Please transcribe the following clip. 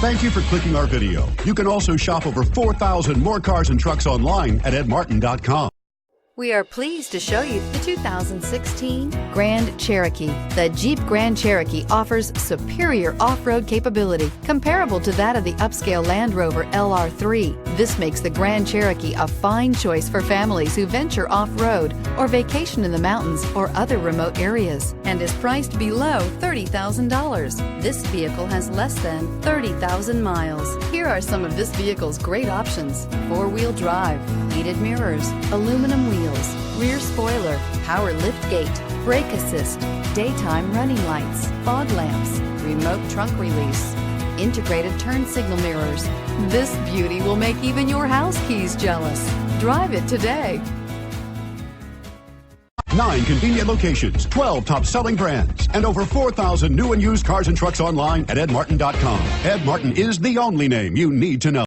Thank you for clicking our video. You can also shop over 4,000 more cars and trucks online at edmartin.com. We are pleased to show you the 2016 Grand Cherokee. The Jeep Grand Cherokee offers superior off-road capability comparable to that of the upscale Land Rover LR3. This makes the Grand Cherokee a fine choice for families who venture off-road or vacation in the mountains or other remote areas, and is priced below $30,000. This vehicle has less than 30,000 miles. Here are some of this vehicle's great options: four-wheel drive, heated mirrors, aluminum wheels, rear spoiler, power lift gate, brake assist, daytime running lights, fog lamps, remote trunk release, integrated turn signal mirrors. This beauty will make even your house keys jealous. Drive it today. 9 convenient locations, 12 top-selling brands, and over 4,000 new and used cars and trucks online at edmartin.com. Ed Martin is the only name you need to know.